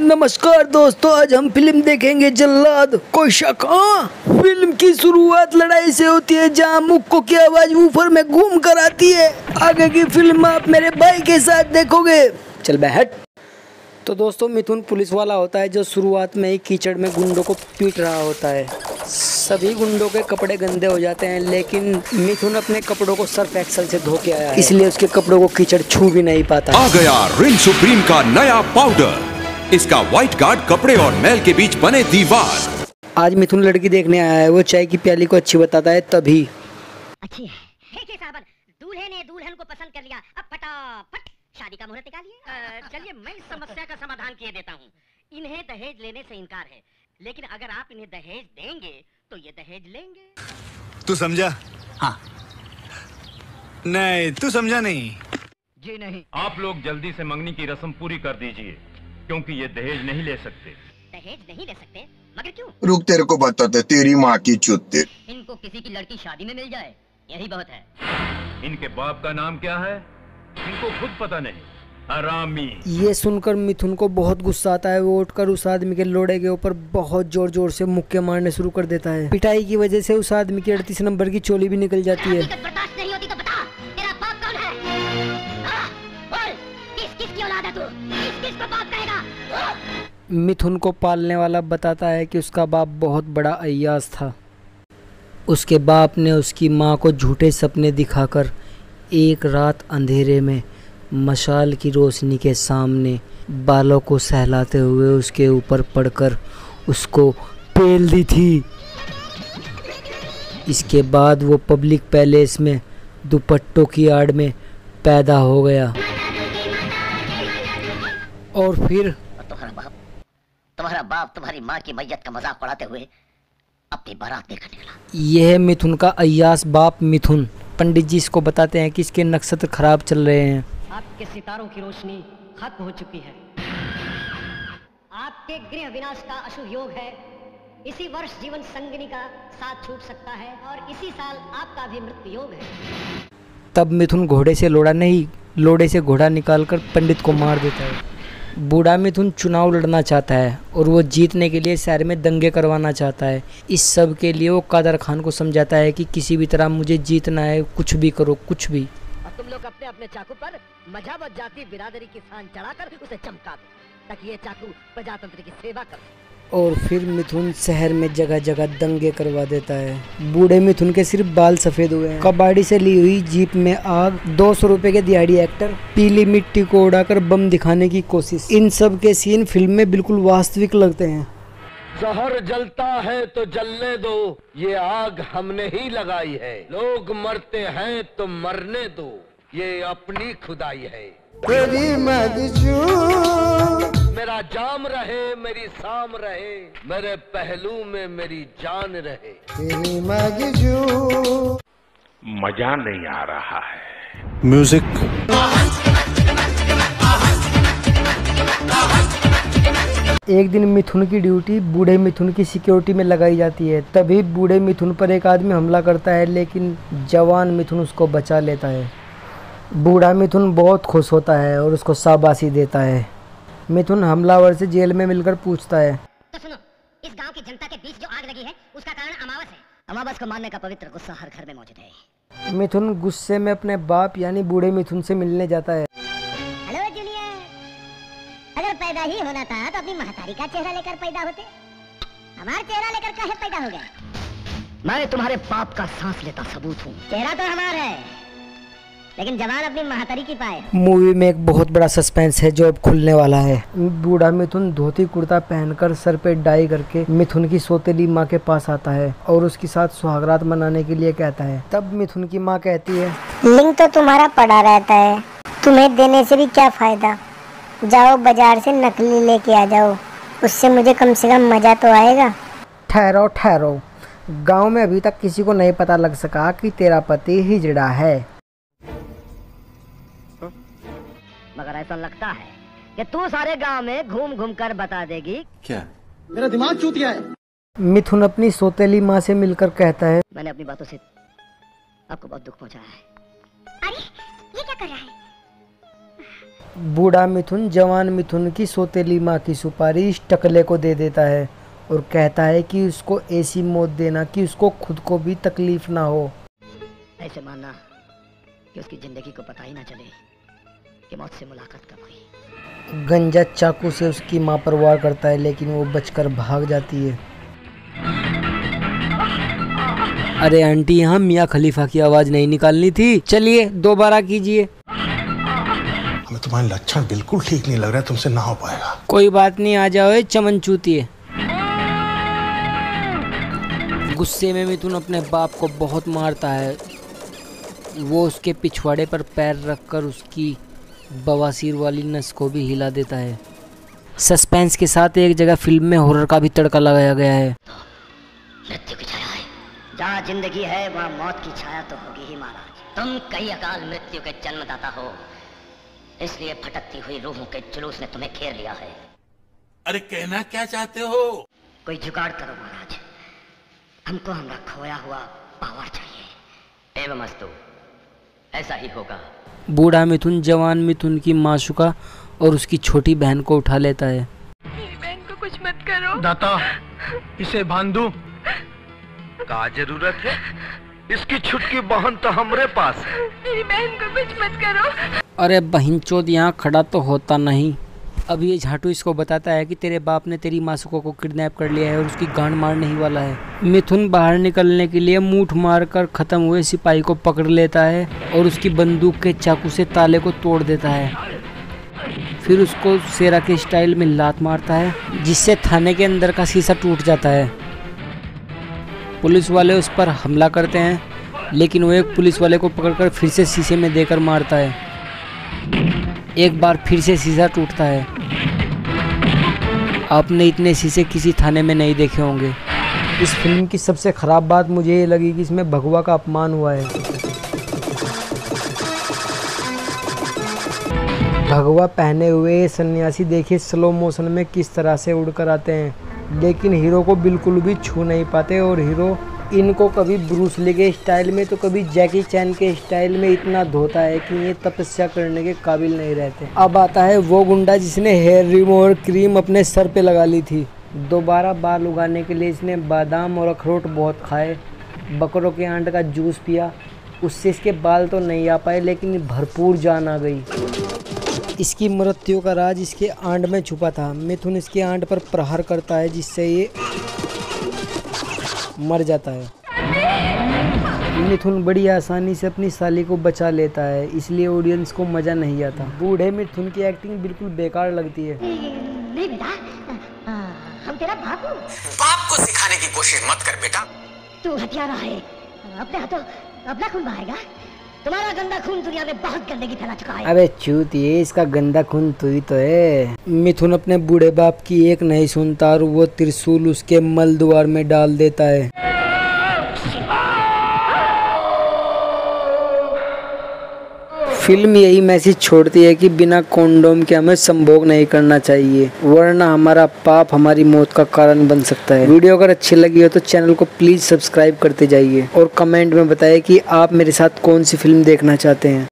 नमस्कार दोस्तों, आज हम फिल्म देखेंगे जल्लाद। कोई शक? फिल्म की शुरुआत लड़ाई से होती है जहां मुक्को की आवाज ऊपर में घूम कर आती है। आगे की फिल्म आप मेरे भाई के साथ देखोगे। चल बैठ। तो दोस्तों, मिथुन पुलिस वाला होता है जो शुरुआत में ही कीचड़ में गुंडों को पीट रहा होता है। सभी गुंडों के कपड़े गंदे हो जाते हैं, लेकिन मिथुन अपने कपड़ों को सर्फ एक्सेल से धो के आया है, इसलिए उसके कपड़ों को कीचड़ छू भी नहीं पाता। आ गया रिन सुप्रीम का नया पाउडर। इसका व्हाइट गार्ड कपड़े और मैल के बीच बने दीवार। आज मिथुन लड़की देखने आया है। वो चाय की प्याली को अच्छी बताता है तभी अच्छी है। साहब, दूल्हे ने दुल्हन को पसंद कर लिया, अब फटाफट शादी का मुहूर्त निकालिए। चलिए मैं इस समस्या का समाधान किए देता हूँ। इन्हें दहेज लेने से इनकार है, लेकिन अगर आप इन्हें दहेज देंगे तो ये दहेज लेंगे। तू समझा? हाँ। नहीं, तू समझा नहीं। जी नहीं। आप लोग जल्दी से मंगनी की रस्म पूरी कर दीजिए, क्योंकि ये दहेज नहीं ले सकते। दहेज नहीं ले सकते? मगर क्यों? रुक, तेरे को बताते। तेरी माँ की चुत्ते। इनको किसी की लड़की शादी में मिल जाए, यही बहुत है। इनके बाप का नाम क्या है? इनको खुद पता नहीं। हरामी। ये सुनकर मिथुन को बहुत गुस्सा आता है। वो उठकर उस आदमी के लोड़े के ऊपर बहुत जोर जोर से मुक्के मारने शुरू कर देता है। पिटाई की वजह से उस आदमी की 38 नंबर की चोली भी निकल जाती है। बर्दाश्त नहीं होती तो बता, तेरा बाप कौन है? बोल, किसकी औलाद है तू? किसको बाप कहेगा? मिथुन को पालने वाला बताता है कि उसका बाप बहुत बड़ा अय्याज था। उसके बाप ने उसकी माँ को झूठे सपने दिखाकर एक रात अंधेरे में मशाल की रोशनी के सामने बालों को सहलाते हुए उसके ऊपर पड़कर उसको पेल दी थी। इसके बाद वो पब्लिक पैलेस में दुपट्टों की आड़ में पैदा हो गया और फिर तुम्हारा बाप तुम्हारी माँ की मैयत का मजाक उड़ाते हुए अपनी बारात लेकर निकला। यह मिथुन का अय्यास बाप मिथुन पंडित जी इसको बताते हैं कि इसके नक्षत्र खराब चल रहे हैं। आपके सितारों की रोशनी खत्म हो चुकी है। आपके गृह विनाश का अशुभ योग है। इसी वर्ष जीवन संगिनी का साथ छूट सकता है और इसी साल आपका भी मृत्यु योग है। तब मिथुन घोड़े से लोड़ा नहीं, लोड़े से घोड़ा निकालकर पंडित को मार देता है। बूढ़ा मिथुन चुनाव लड़ना चाहता है और वो जीतने के लिए शहर में दंगे करवाना चाहता है। इस सब के लिए वो कादर खान को समझाता है कि किसी भी तरह मुझे जीतना है, कुछ भी करो, कुछ भी। और तुम लोग अपने अपने चाकू पर मजहब जाति बिरादरी की शान चढ़ाकर उसे चमका दो, ताकि ये चाकू प्रजातंत्र की सेवा करे। और फिर मिथुन शहर में जगह जगह दंगे करवा देता है। बूढ़े मिथुन के सिर्फ बाल सफेद हुए हैं। कबाड़ी से ली हुई जीप में आग, 200 रुपए के दिहाड़ी एक्टर, पीली मिट्टी को उड़ाकर बम दिखाने की कोशिश, इन सब के सीन फिल्म में बिल्कुल वास्तविक लगते हैं। जहर जलता है तो जलने दो, ये आग हमने ही लगाई है। लोग मरते हैं तो मरने दो, ये अपनी खुदाई है। मेरा जाम रहे, मेरी शाम रहे, मेरे पहलू में मेरी जान रहे। मजा नहीं आ रहा है। म्यूजिक। एक दिन मिथुन की ड्यूटी बूढ़े मिथुन की सिक्योरिटी में लगाई जाती है। तभी बूढ़े मिथुन पर एक आदमी हमला करता है, लेकिन जवान मिथुन उसको बचा लेता है। बूढ़ा मिथुन बहुत खुश होता है और उसको शाबाशी देता है। मिथुन हमलावर से जेल में मिलकर पूछता है, तो सुनो, इस गांव की जनता के बीच जो आग लगी है उसका कारण अमावस है। अमावस को मानने का पवित्र गुस्सा हर घर में मौजूद है। मिथुन गुस्से में अपने बाप यानी बूढ़े मिथुन से मिलने जाता है। हेलो जूनियर, अगर पैदा ही होना था तो अपनी महतारी का चेहरा लेकर पैदा होते। हमारा चेहरा लेकर काहे पैदा हो गए? मैं तुम्हारे बाप का सांस लेता सबूत हूँ। चेहरा तो हमारा है, लेकिन जवान अपनी महतारी की पाए। मूवी में एक बहुत बड़ा सस्पेंस है जो अब खुलने वाला है। बूढ़ा मिथुन धोती कुर्ता पहनकर सर पे डाई करके मिथुन की सौतेली माँ के पास आता है और उसके साथ सुहागरात मनाने के लिए कहता है। तब मिथुन की माँ कहती है, लिंग तो तुम्हारा पड़ा रहता है, तुम्हें देने से भी क्या फायदा। जाओ बाजार से नकली लेके आ जाओ, उससे मुझे कम से कम मजा तो आएगा। ठहरो ठहरो, गाँव में अभी तक किसी को नहीं पता लग सका कि तेरा पति हिजड़ा है। मगर ऐसा लगता है कि तू सारे गांव में घूम घूम कर बता देगी। क्या? मेरा दिमाग चूतिया है। मिथुन अपनी सौतेली माँ से मिलकर कहता है, मैंने अपनी बातों से आपको बहुत दुख पहुंचाया है। अरे ये क्या कर रहा है? बूढ़ा मिथुन जवान मिथुन की सौतेली माँ की सुपारी टकले को दे देता है और कहता है कि उसको ऐसी मौत देना कि उसको खुद को भी तकलीफ ना हो। ऐसे मानना कि उसकी जिंदगी को पता ही ना चले कि मौत से मुलाकात कब हुई। गंजा चाकू से उसकी माँ पर वार करता है लेकिन वो बचकर भाग जाती है। अरे आंटी, यहाँ मियाँ खलीफा की आवाज नहीं निकालनी थी। चलिए दोबारा कीजिए। हमें तुम्हारे लक्षण बिल्कुल ठीक नहीं लग रहा है, तुमसे ना हो पाएगा। कोई बात नहीं, आ जाओ चमन चूतिए। गुस्से में मिथुन अपने बाप को बहुत मारता है। वो उसके पिछवाड़े पर पैर रखकर उसकी बवासीर वाली नस को भी हिला देता है। सस्पेंस के साथ एक जगह फिल्म में हॉरर का भी तड़का लगाया गया है। मृत्यु की छाया है, जहाँ जिंदगी है वहाँ मौत की छाया तो होगी ही महाराज। तुम कई अकाल मृत्यु के जन्मदाता हो, इसलिए भटकती हुई रूहों के जुलूस ने तुम्हें घेर लिया है। अरे कहना क्या चाहते हो? कोई जुगाड़ करो महाराज, हमको हमारा खोया हुआ पावर चाहिए। एवं अस्तु, ऐसा ही होगा। बूढ़ा मिथुन जवान मिथुन की माशुका और उसकी छोटी बहन को उठा लेता है। मेरी बहन को कुछ मत करो। दाता, इसे बांध दूं? का जरूरत है? इसकी छुटकी बहन तो हमरे पास है। मेरी बहन को कुछ मत करो। अरे बहिनचोद, यहाँ खड़ा तो होता नहीं। अब ये झाटू इसको बताता है कि तेरे बाप ने तेरी मासूको को किडनैप कर लिया है और उसकी गांड मारने ही वाला है। मिथुन बाहर निकलने के लिए मूठ मारकर खत्म हुए सिपाही को पकड़ लेता है और उसकी बंदूक के चाकू से ताले को तोड़ देता है। फिर उसको शेरा के स्टाइल में लात मारता है जिससे थाने के अंदर का शीशा टूट जाता है। पुलिस वाले उस पर हमला करते हैं लेकिन वो एक पुलिस वाले को पकड़कर फिर से शीशे में देकर मारता है। एक बार फिर से शीशा टूटता है। आपने इतने शीशे किसी थाने में नहीं देखे होंगे। इस फिल्म की सबसे ख़राब बात मुझे ये लगी कि इसमें भगवा का अपमान हुआ है। भगवा पहने हुए सन्यासी देखिए स्लो मोशन में किस तरह से उड़कर आते हैं, लेकिन हीरो को बिल्कुल भी छू नहीं पाते और हीरो इनको कभी ब्रूस ली के स्टाइल में तो कभी जैकी चैन के स्टाइल में इतना धोता है कि ये तपस्या करने के काबिल नहीं रहते। अब आता है वो गुंडा जिसने हेयर रिमूवर क्रीम अपने सर पे लगा ली थी। दोबारा बाल उगाने के लिए इसने बादाम और अखरोट बहुत खाए, बकरों के आंट का जूस पिया। उससे इसके बाल तो नहीं आ पाए लेकिन भरपूर जान आ गई। इसकी मृत्यु का राज इसके आंट में छुपा था। मिथुन इसके आंट पर प्रहार करता है जिससे ये मर जाता है। मिथुन बड़ी आसानी से अपनी साली को बचा लेता है, इसलिए ऑडियंस को मजा नहीं आता। बूढ़े मिथुन की एक्टिंग बिल्कुल बेकार लगती है। नहीं बेटा, हम तेरा बाप हूँ। बाप को सिखाने की कोशिश मत कर बेटा। तू हत्यारा है, अपने हाथों अपना खून बहाएगा। तुम्हारा गंदा खून दुनिया में बहुत गंदगी फैला चुका है। अबे चूतिए, इसका गंदा खून तू ही तो है। मिथुन अपने बूढ़े बाप की एक नहीं सुनता और वो त्रिशूल उसके मल द्वार में डाल देता है। फिल्म यही मैसेज छोड़ती है कि बिना कॉन्डोम के हमें संभोग नहीं करना चाहिए, वरना हमारा पाप हमारी मौत का कारण बन सकता है। वीडियो अगर अच्छी लगी हो तो चैनल को प्लीज सब्सक्राइब करते जाइए और कमेंट में बताइए कि आप मेरे साथ कौन सी फिल्म देखना चाहते हैं।